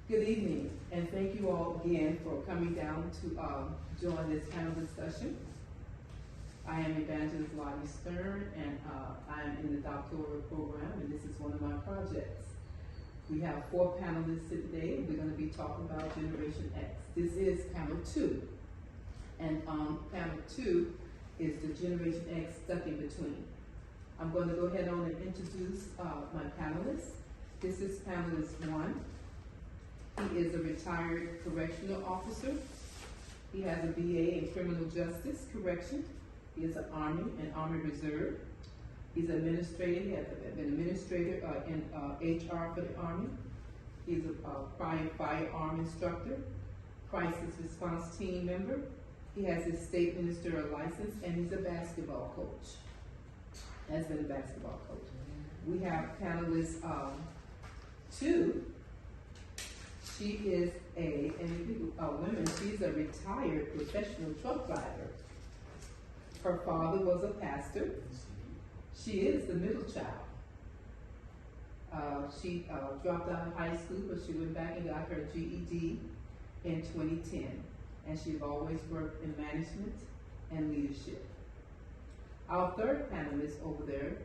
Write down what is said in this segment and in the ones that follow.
Good evening, and thank you all again for coming down to join this panel discussion. I am Evangelist Lottie Stern, and I am in the doctoral program, and this is one of my projects. We have 4 panelists today. We're going to be talking about Generation X. This is panel 2, and panel 2 is the Generation X stuck in between. I'm going to go ahead on and introduce my panelists. This is panelist 1. He is a retired correctional officer. He has a BA in criminal justice correction. He is an Army Reserve. He's an administrator. He has been administrator in HR for the Army. He's a prior firearm instructor, crisis response team member. He has his state ministerial license, and he's a basketball coach. Has been a basketball coach. We have panelist 2. She is she's a retired professional truck driver. Her father was a pastor. She is the middle child. She dropped out of high school, but she went back and got her GED in 2010. And she's always worked in management and leadership. Our third panelist over there,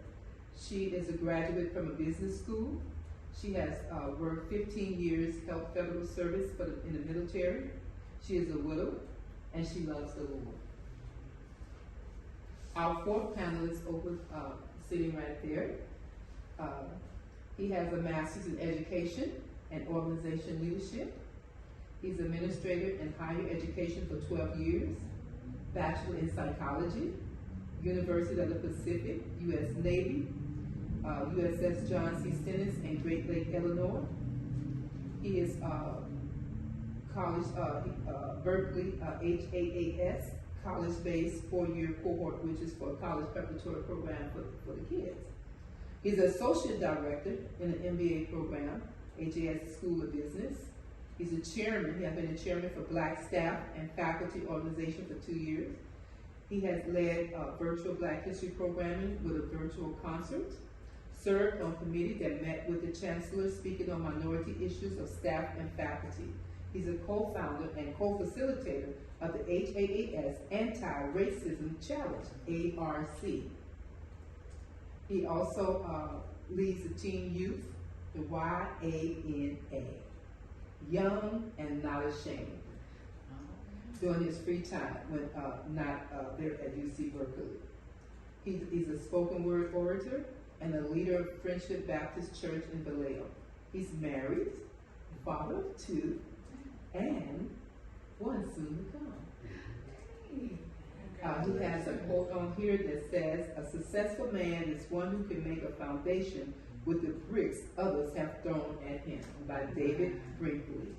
she is a graduate from a business school. She has worked 15 years, held federal service in the military. She is a widow, and she loves the Lord. Our fourth panelist over sitting right there, he has a master's in education and organization leadership. He's administrator in higher education for 12 years, bachelor in psychology, University of the Pacific, U.S. Navy, USS John C. Stennis in Great Lake, Illinois. He is college, Berkeley HAAS, college-based 4-year cohort, which is for a college preparatory program for the kids. He's associate director in an MBA program, HAS School of Business. He's a chairman. He has been a chairman for Black Staff and Faculty Organization for 2 years. He has led virtual Black History programming with a virtual concert, served on committee that met with the Chancellor speaking on minority issues of staff and faculty. He's a co-founder and co-facilitator of the HAAS Anti-Racism Challenge, ARC. He also leads the Teen Youth, the YANA, Young and Not Ashamed, during his free time when not there at UC Berkeley. He's a spoken word orator and a leader of Friendship Baptist Church in Vallejo. He's married, father of 2, and one soon to come. He has a quote on here that says, "A successful man is one who can make a foundation with the bricks others have thrown at him," by David Brinkley.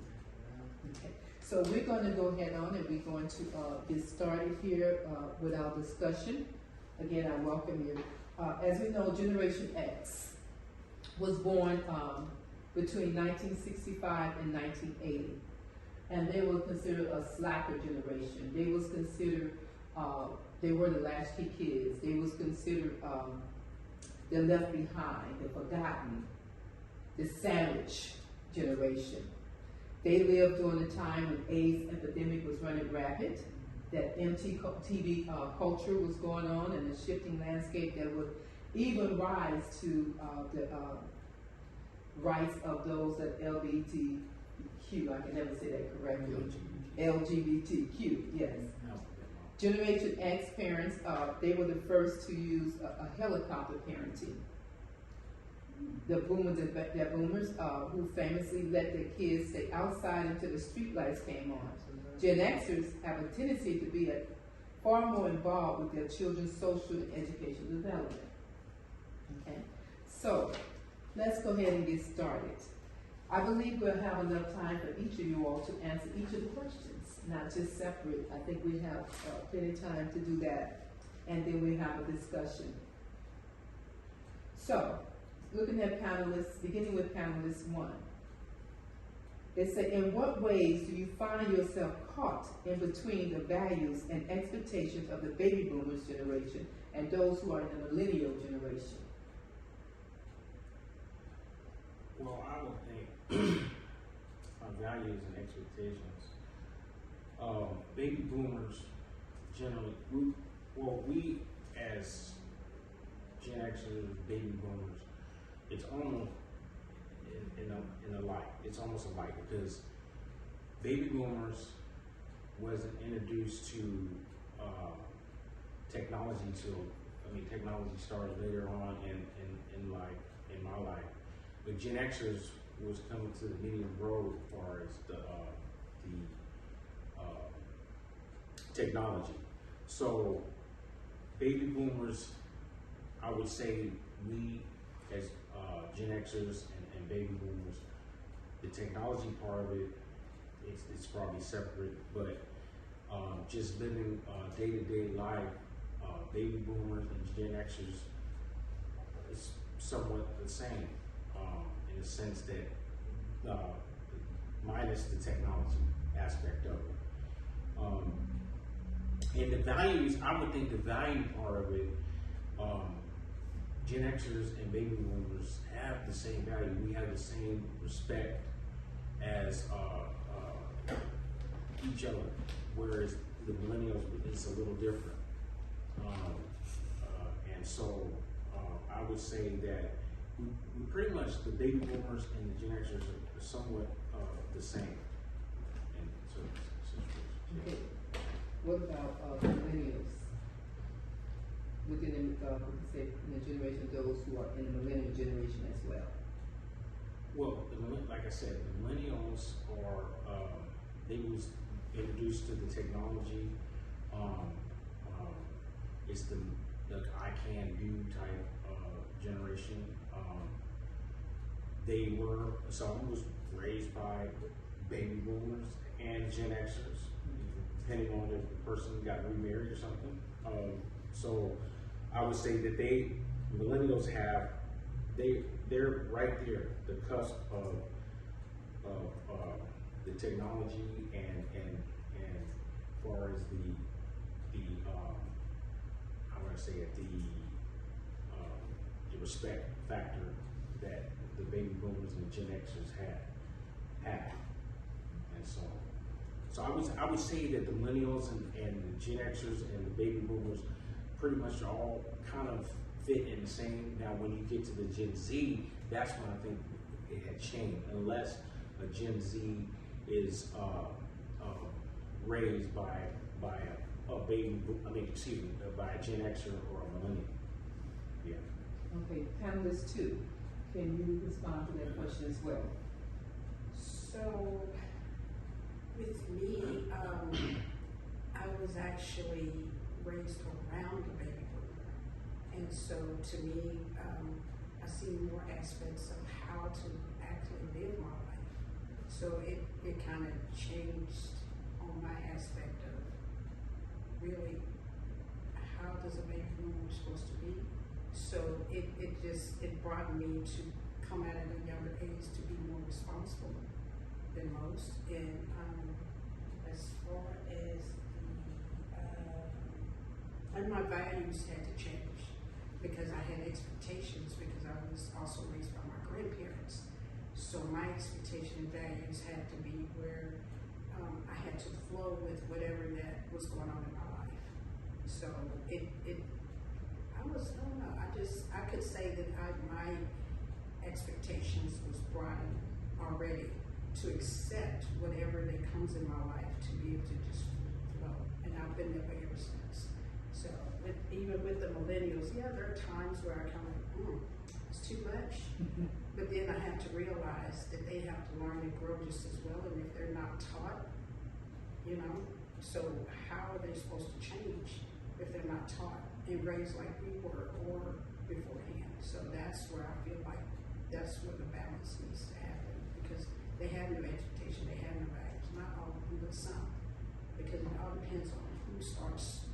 Okay. So we're going to go ahead on and we're going to get started here with our discussion. Again, I welcome you. As we know, Generation X was born between 1965 and 1980. And they were considered a slacker generation. They was considered, they were the latchkey kids. They was considered the left behind, the forgotten, the sandwich generation. They lived during the time when AIDS epidemic was running rapid, that MTV culture was going on, and the shifting landscape that would even rise to the rights of those that LGBTQ, I can never say that correctly. LGBTQ, yes. Generation X parents, they were the first to use a helicopter parenting. The boomers who famously let their kids stay outside until the streetlights came on. Gen Xers have a tendency to be far more involved with their children's social and educational development. Okay, so let's go ahead and get started. I believe we'll have enough time for each of you all to answer each of the questions, not just separate. I think we have plenty of time to do that, and then we have a discussion. So, looking at panelists, beginning with panelist 1. They say, in what ways do you find yourself caught in between the values and expectations of the baby boomers generation and those who are in the millennial generation? Well, I would think values and expectations. Baby boomers generally, we as Gen Xers, baby boomers, it's almost in a like. It's almost alike because baby boomers wasn't introduced to technology technology started later on in my life. But Gen Xers was coming to the medium road as far as the technology. So baby boomers, I would say we as Gen Xers and baby boomers, the technology part of it, it's probably separate, but just living day-to-day life, baby boomers and Gen Xers is somewhat the same in the sense that minus the technology aspect of it. And the values, I would think the value part of it, Gen Xers and baby boomers have the same value. We have the same respect as each other, whereas the millennials is a little different. And so I would say that we pretty much, the baby boomers and the Gen Xers are somewhat the same. And so, okay. What about millennials? Within say in the generation, those who are in the millennial generation as well. Well, like I said, the millennials are they was introduced to the technology. It's the I can do type generation. Some was raised by baby boomers and Gen Xers, depending on if the person got remarried or something. So I would say that millennials they're right there, the cusp of the technology and as far as the how would I say it, the respect factor that the baby boomers and Gen Xers had. And so I would say that the millennials and the Gen Xers and the baby boomers pretty much all kind of fit in the same. Now, when you get to the Gen Z, that's when I think it had changed. Unless a Gen Z is raised by a baby, by a Gen Xer or a millennial. Yeah. Okay, panelist 2, can you respond to that question as well? So, with me, I was actually raised around the baby boomer, and so to me, I see more aspects of how to actually live my life. So it kind of changed on my aspect of really how does a baby boomer supposed to be. So it brought me to come at a younger age to be more responsible than most, and as far as and my values had to change because I had expectations, because I was also raised by my grandparents. So my expectation and values had to be where I had to flow with whatever that was going on in my life. So I don't know, I could say that my expectations was brought in already to accept whatever that comes in my life, to be able to just flow. And I've been that way ever since. So even with the millennials, yeah, there are times where I kind of, it's too much. But then I have to realize that they have to learn and grow just as well. And if they're not taught, so how are they supposed to change if they're not taught and raised like we were or beforehand? So that's where I feel like that's where the balance needs to happen, because they have no education, they have no values, not all of them, but some, because it all depends on who starts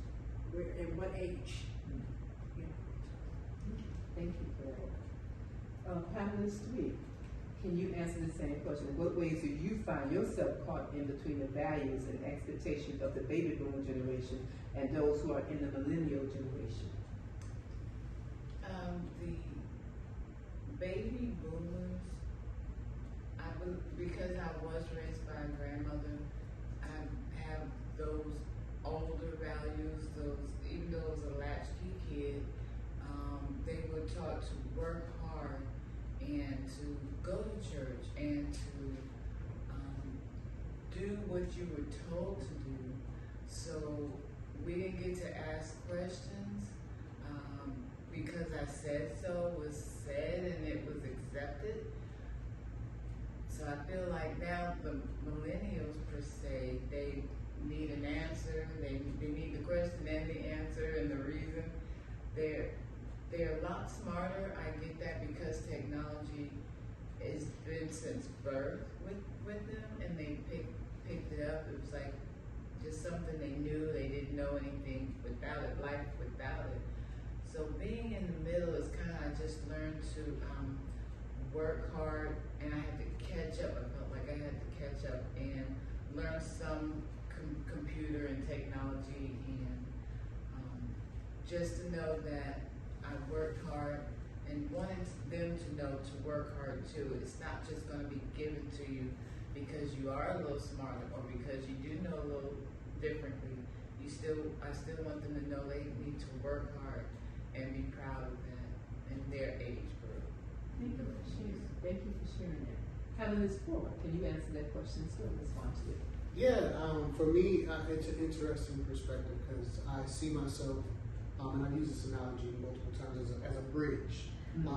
where and what age. Thank you for that. Panelist 3, can you answer the same question? In what ways do you find yourself caught in between the values and expectations of the baby boomer generation and those who are in the millennial generation? The baby boomers, I because I was raised by a grandmother, I have those older values, even though I was a latchkey kid, they were taught to work hard and to go to church and to do what you were told to do. So we didn't get to ask questions because I said so was said and it was accepted. So I feel like now the millennials per se, they need an answer. They need the question and the answer and the reason. They're a lot smarter. I get that because technology has been since birth with them, and they picked it up. It was like just something they knew. They didn't know anything without it, life without it. So being in the middle is kind of, I just learned to work hard, and I had to catch up. I felt like I had to catch up and learn some computer and technology, and just to know that I worked hard and wanted them to know to work hard too. It's not just going to be given to you because you are a little smarter or because you do know a little differently. I still want them to know they need to work hard and be proud of that in their age group. Thank you for sharing. Thank you for sharing that. Panelist 4, can you answer that question still? Respond to it. Yeah, for me, it's an interesting perspective because I see myself, and I've used this analogy multiple times as a bridge, and a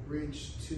bridge to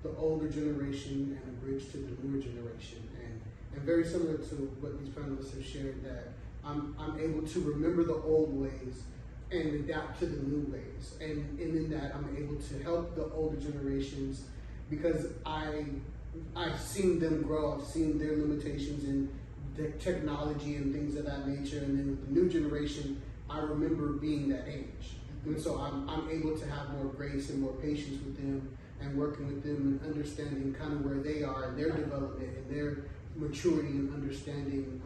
the older generation and a bridge to the newer generation, and very similar to what these panelists have shared, that I'm able to remember the old ways and adapt to the new ways, and in that I'm able to help the older generations because I've seen them grow, I've seen their limitations in the technology and things of that nature, and then with the new generation, I remember being that age. And so I'm able to have more grace and more patience with them and working with them and understanding kind of where they are in their development and their maturity and understanding.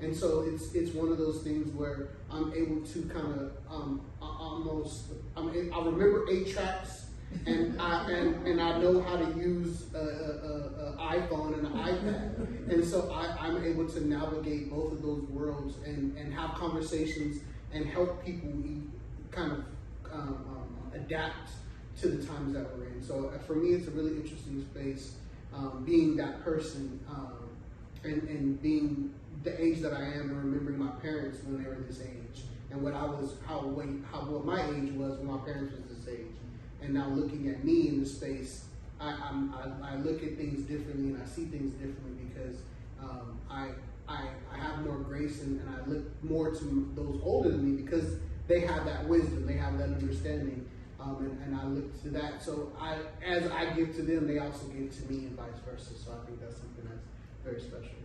And so it's one of those things where I'm able to kind of I remember 8 tracks and I know how to use an iPhone and an iPad, and so I'm able to navigate both of those worlds and have conversations and help people kind of adapt to the times that we're in. So for me, it's a really interesting space, being that person and being the age that I am and remembering my parents when they were this age and what what my age was when my parents was this age. And now looking at me in the space, I look at things differently and I see things differently because I have more grace and I look more to those older than me because they have that wisdom, they have that understanding, and I look to that. So as I give to them, they also give to me and vice versa. So I think that's something that's very special.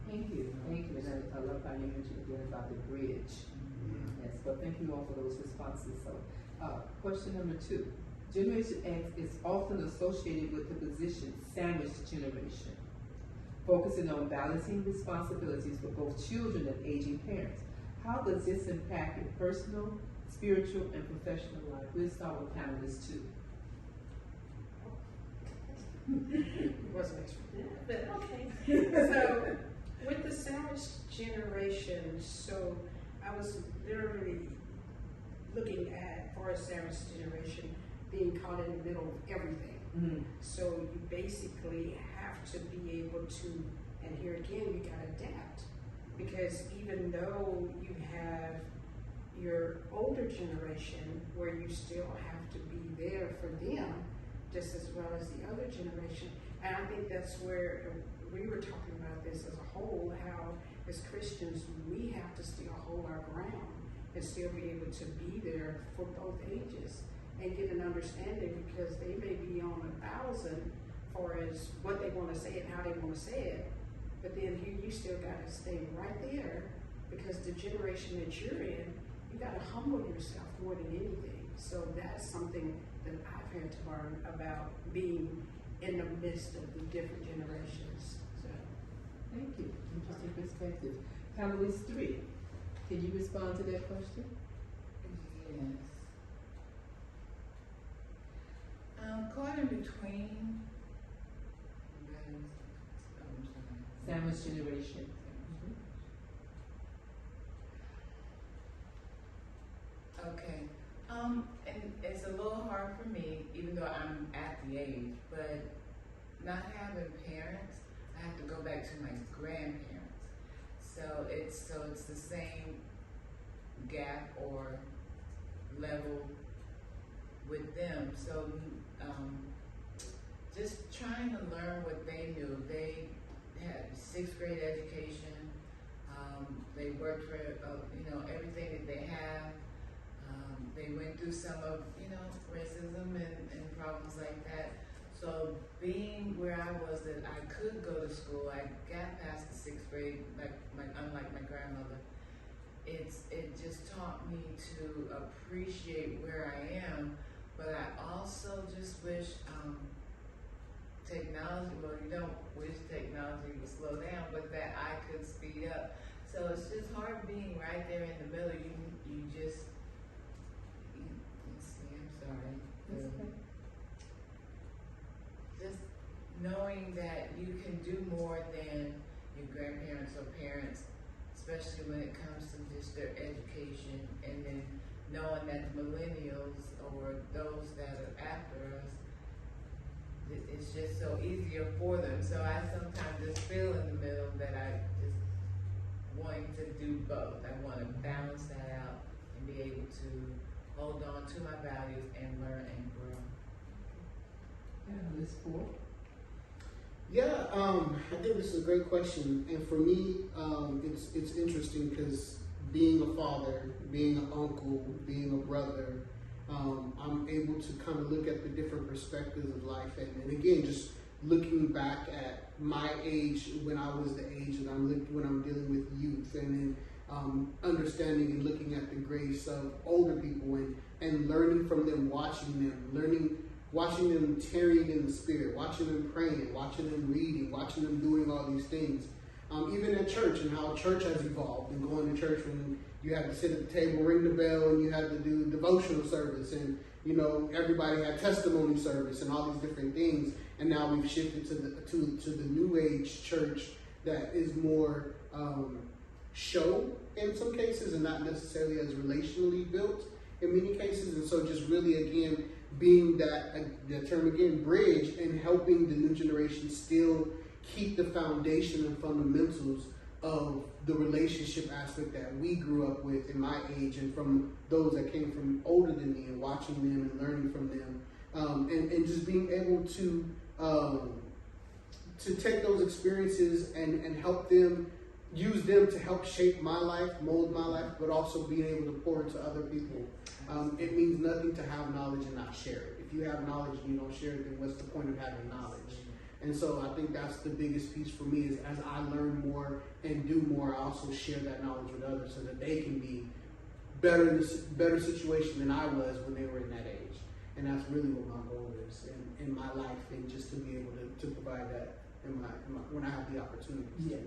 Thank you. And I love how you mentioned again about the bridge. Yes, but thank you all for those responses. So question number 2. Generation X is often associated with the position sandwich generation, focusing on balancing responsibilities for both children and aging parents. How does this impact your personal, spiritual, and professional life? We'll start with panelist 2. Wasn't expecting that, but okay. So with the sandwich generation, so I was literally looking at, for a sandwich generation, being caught in the middle of everything. Mm-hmm. So you basically have to be able to, and here again, you gotta adapt. Because even though you have your older generation where you still have to be there for them, just as well as the other generation. And I think that's where we were talking about this as a whole, how as Christians, we have to still hold our ground and still be able to be there for both ages and get an understanding, because they may be on 1,000 for as what they want to say and how they want to say it, but then here you still got to stay right there, because the generation that you're in, you got to humble yourself more than anything. So that's something that I've had to learn about being in the midst of the different generations. So, Thank you. Interesting perspective. Panelist 3, can you respond to that question? Yes. Caught in between, Timeless generation. Okay. And it's a little hard for me, even though I'm at the age, but not having parents, I have to go back to my grandparents. So it's the same gap or level with them. So just trying to learn what they knew. They had 6th grade education. They worked for everything that they have. They went through some of racism and problems like that. So being where I was, that I could go to school, I got past the 6th grade, unlike my grandmother. It just taught me to appreciate where I am, but I also just wish technology, well, you don't wish technology would slow down, but that I could speed up. So it's just hard being right there in the middle. You just, let's see, I'm sorry. That's okay. Just knowing that you can do more than your grandparents or parents, especially when it comes to just their education, and then knowing that the millennials or those that are after us, it's just so easier for them. So I sometimes just feel in the middle that I just wanting to do both. I want to balance that out and be able to hold on to my values and learn and grow. This for? Yeah, I think this is a great question, and for me, it's interesting because being a father, being an uncle, being a brother, I'm able to kind of look at the different perspectives of life, and again, just looking back at my age when I was the age that when I'm dealing with youth, and then understanding and looking at the grace of older people and learning from them, watching them tarrying in the spirit, watching them praying, watching them reading, watching them doing all these things. Even at church, and how church has evolved, and going to church when you had to sit at the table, ring the bell, and you had to do devotional service, and everybody had testimony service and all these different things. And now we've shifted to the new age church that is more show in some cases, and not necessarily as relationally built in many cases. And so just really, again, being the term again, bridge, and helping the new generation still keep the foundation and fundamentals of the relationship aspect that we grew up with in my age, and from those that came from older than me, and watching them and learning from them, and just being able to take those experiences and help them, use them to help shape my life, mold my life, but also being able to pour into other people. It means nothing to have knowledge and not share it. If you have knowledge and you don't share it, then what's the point of having knowledge? And so I think that's the biggest piece for me, is as I learn more and do more, I also share that knowledge with others so that they can be better in a better situation than I was when they were in that age. And that's really what my goal is in my life, and just to be able to provide that in my when I have the opportunity. Yeah.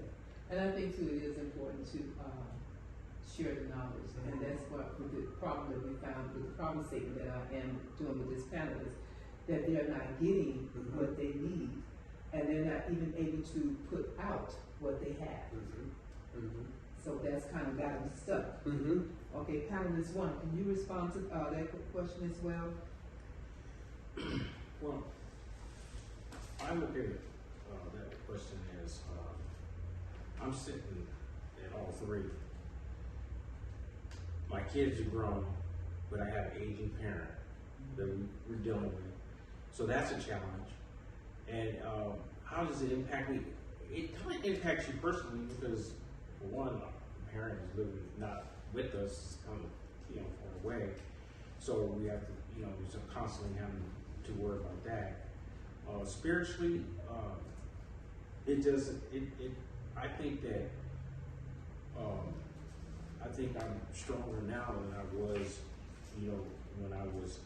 And I think too, it is important to share the knowledge, and that's what with the problem that we found with the problem statement that I am doing with this panel is that they're not getting what they need, and they're not even able to put out what they have. So that's kind of got them stuck. Okay, panelist one, can you respond to that question as well? Well, I look at that question as I'm sitting at all three. My kids are grown, but I have an aging parent that we're dealing with. So that's a challenge. And how does it impact me? It kind of impacts you personally because, for one, the parent is living not with us, kind of, far away. So we have to, just constantly having to worry about that. Spiritually, it doesn't. I think that. I think I'm stronger now than I was, when I was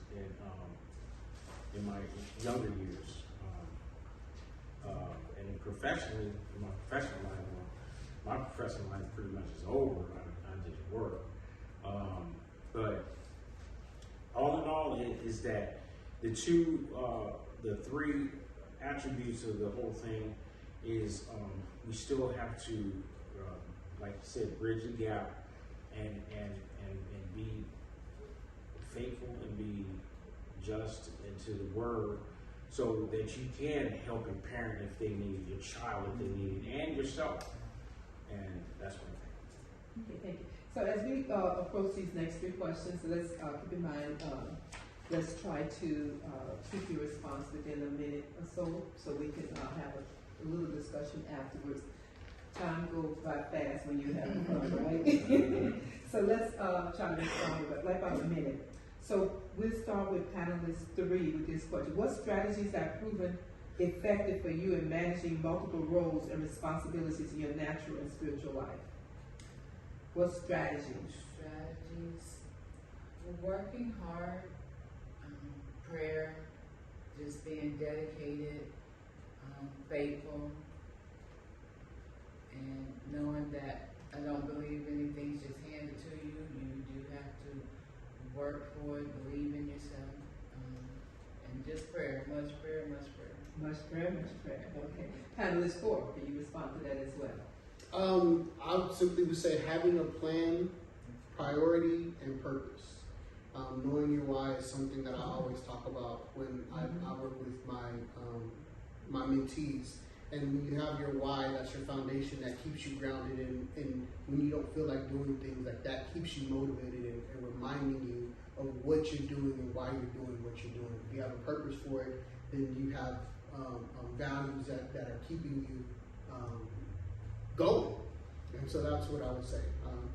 in my younger years. And professionally, in my professional life pretty much is over. I just work. But all in all, is that the three attributes of the whole thing is we still have to, like you said, bridge the gap and be faithful and be just into the word, so that you can help your parent if they need it, your child if they need it, and yourself. And that's one thing. Okay, thank you. So as we approach these next three questions, let's keep in mind, let's try to keep your response within a minute or so we can have a little discussion afterwards. Time goes by fast when you're having fun, right? So let's try to respond with like about a minute. So we'll start with panelist 3 with this question. What strategies have proven effective for you in managing multiple roles and responsibilities in your natural and spiritual life? What strategies? Strategies. Working hard, prayer, just being dedicated, faithful, and knowing that I don't believe anything's just handed to you. You do have to work for it, believe in yourself, and just prayer, much prayer, much prayer. Much prayer, much prayer. Okay. Panelist 4, can you respond to that as well? I would simply would say having a plan, priority, and purpose. Knowing your why is something that I always talk about when I work with my mentees. And when you have your why, that's your foundation that keeps you grounded and when you don't feel like doing things, like that keeps you motivated and reminding you of what you're doing and why you're doing what you're doing. If you have a purpose for it, then you have values that are keeping you going. And so that's what I would say.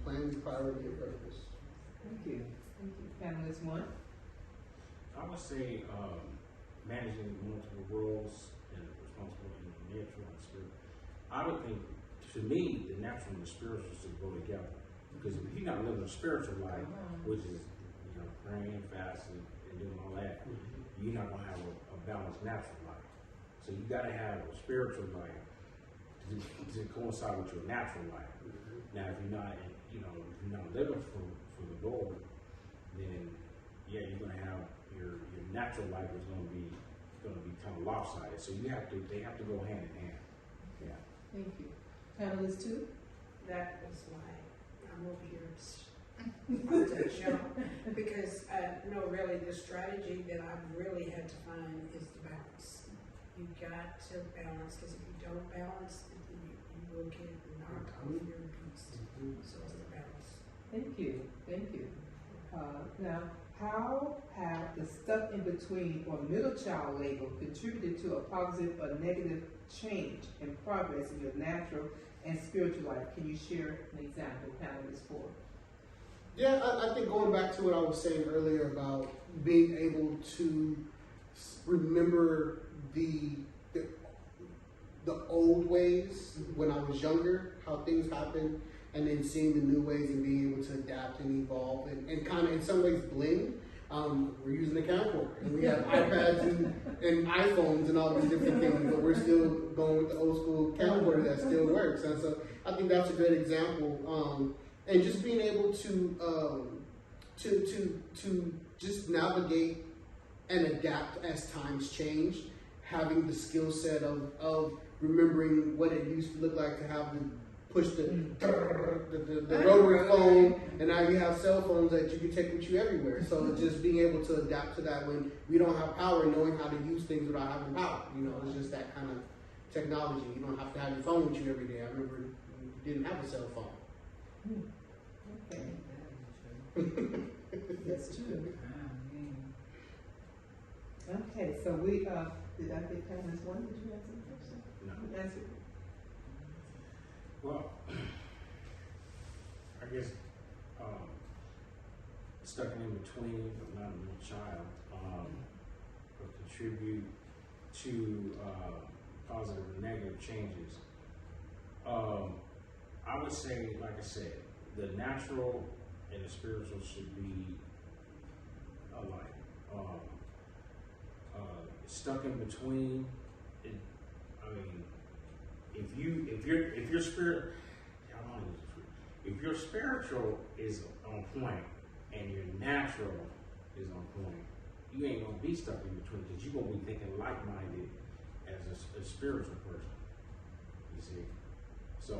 Plan, priority, and purpose. Thank you. Thank you. Panelist 1. I would say managing multiple roles and responsibility in the natural and spirit. I would think, to me, the natural and the spiritual should go together. Because if you're not living a spiritual life, which is praying, fasting, and doing all that, you're not gonna have a balanced natural life. So you gotta have a spiritual life to coincide with your natural life. Now, if you're not, if you're not living for the Lord, then yeah, you're gonna have your natural life is gonna be kind of lopsided. So they have to go hand in hand. Yeah. Thank you. Panelist 2. That was why I'm over here about to jump, because no, really, the strategy that I've really had to find is the balance. You got to balance, because if you don't balance, you will get knocked off your beast. So it's the balance. Thank you. Thank you. Now, how have the stuck in between or middle child label contributed to a positive or negative change and progress in your natural and spiritual life? Can you share an example, panelist 4? Yeah, I think going back to what I was saying earlier about being able to remember the old ways when I was younger, how things happened, and then seeing the new ways and being able to adapt and evolve and kind of in some ways blend. We're using a camcorder and we have iPads and iPhones and all these different things, but we're still going with the old school camcorder that still works. And so I think that's a good example. And just being able to just navigate and adapt as times change, having the skill set of remembering what it used to look like to have to push the rotary phone, and now you have cell phones that you can take with you everywhere. So just being able to adapt to that when we don't have power, knowing how to use things without having power. It's just that kind of technology. You don't have to have your phone with you every day. I remember you didn't have a cell phone. Okay. That's true. Okay, so we did I get panelist 1? Did you answer the question? No. You answered. Well, I guess stuck in between, but not a middle child, will contribute to positive and negative changes. I would say, like I said, the natural and the spiritual should be alike. Stuck in between, if your spirit, if your spiritual is on point and your natural is on point, you ain't gonna be stuck in between, because you're gonna be thinking like-minded as a spiritual person. see. So,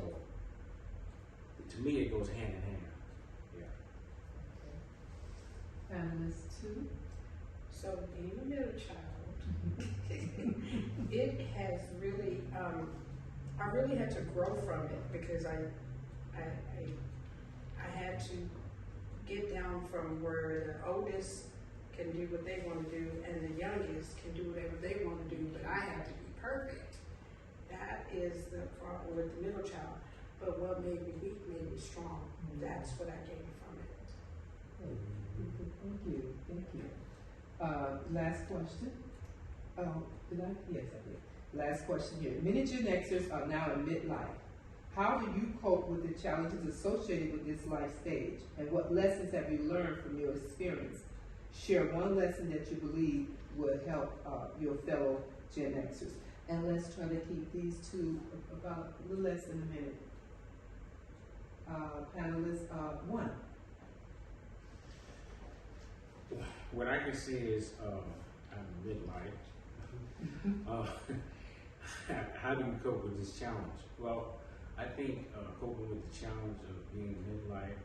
to me, it goes hand in hand. Yeah. Panelist two. So being a middle child, it has really, I really had to grow from it because I had to get down from where the oldest can do what they want to do and the youngest can do whatever they want to do, but I have to be perfect. That is the problem with the middle child. But what made me weak made me strong. That's what I gained from it. Thank you, thank you. Last question. Did I? Yes, I did. Last question here. Many Gen Xers are now in midlife. How do you cope with the challenges associated with this life stage? And what lessons have you learned from your experience? Share one lesson that you believe will help your fellow Gen Xers. And let's try to keep these two about a little less than a minute. Panelist one. What I can say is, I'm midlife. How do you cope with this challenge? Well, I think coping with the challenge of being midlife,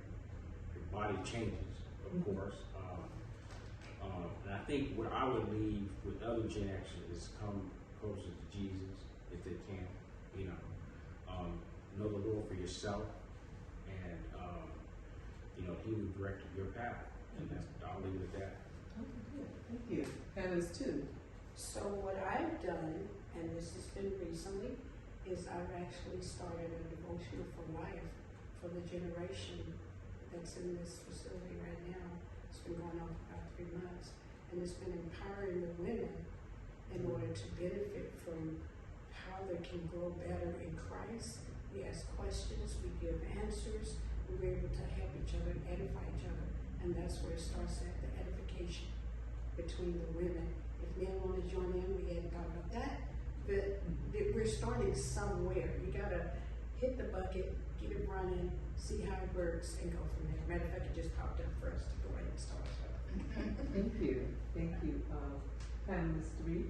your body changes, of course. And I think what I would leave with other Gen Xers is come closer to Jesus if they can. Know the Lord for yourself, and He will direct your path. And I'll leave it at that. Okay, good. Thank you. Panelist two. So what I've done, and this has been recently, is I've actually started a devotional for life for the generation that's in this facility right now. It's been going on for about 3 months, and it's been empowering the women in order to benefit from how they can grow better in Christ. We ask questions, we give answers, we're able to help each other and edify each other, and that's where it starts at, the edification between the women. If men want to join in, we hadn't thought about that, but we're starting somewhere. You gotta hit the bucket, get it running, see how it works, and go from there. Matter of fact, it just popped up for us to go ahead and start. Thank you. Thank you. Panelist three.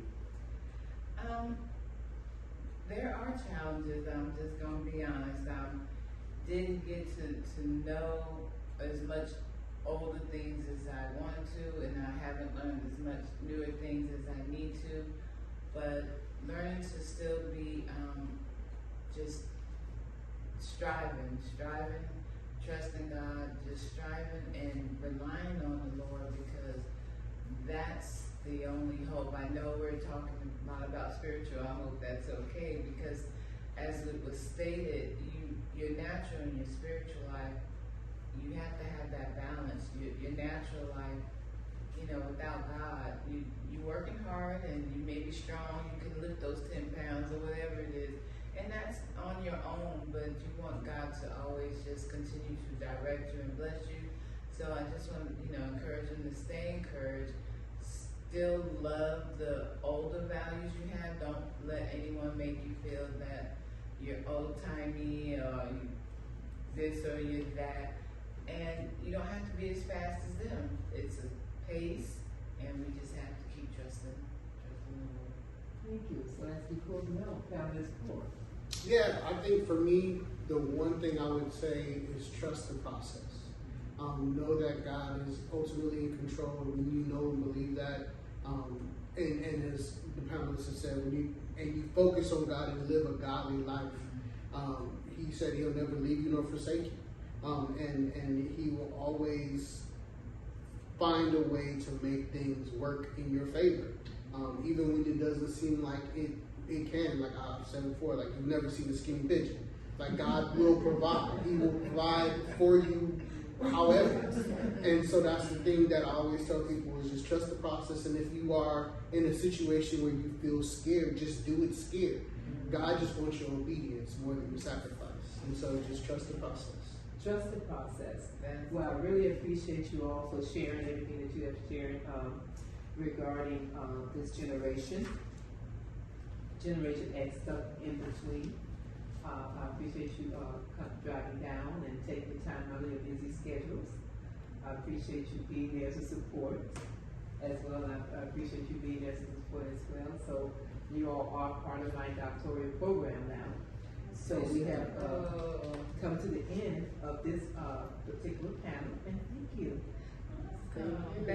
There are challenges. I'm just gonna be honest. Didn't get to know as much older things as I wanted to, and I haven't learned as much newer things as I need to. But learning to still be just striving, trusting God, just striving and relying on the Lord, because that's the only hope. I know we're talking a lot about spiritual. I hope that's okay, because as it was stated, your natural and your spiritual life, you have to have that balance. Your natural life, without God, you working hard and you may be strong, you can lift those 10 pounds or whatever it is, and that's on your own, but you want God to always just continue to direct you and bless you. So I just want to, encourage them to stay encouraged, still love the older values you have. Don't let anyone make you feel that you're old-timey or you this or you're that. And you don't have to be as fast as them. It's a pace, and we just have to keep trusting the Lord. Thank you. So as we close them out, Panelist four. Yeah, I think for me, the one thing I would say is trust the process. Know that God is ultimately in control. When you know and believe that, and as the panelists have said, when you focus on God and live a godly life, He said He'll never leave you nor forsake you, and He will always find a way to make things work in your favor, even when it doesn't seem like it can. Like I've said before, like you've never seen a skinny pigeon. Like God will provide. He will provide for you however. And so that's the thing that I always tell people is just trust the process. And if you are in a situation where you feel scared, just do it scared. God just wants your obedience more than your sacrifice. And so just trust the process. Trust the process. Well, I really appreciate you all for sharing everything that you have shared regarding this generation X stuck in between. I appreciate you driving down and taking time out of your busy schedules. I appreciate you being there to support as well. I appreciate you being there to support as well. So you all are part of my doctoral program now. So we have, Oh. come to the end of this, particular panel, and thank you. Thank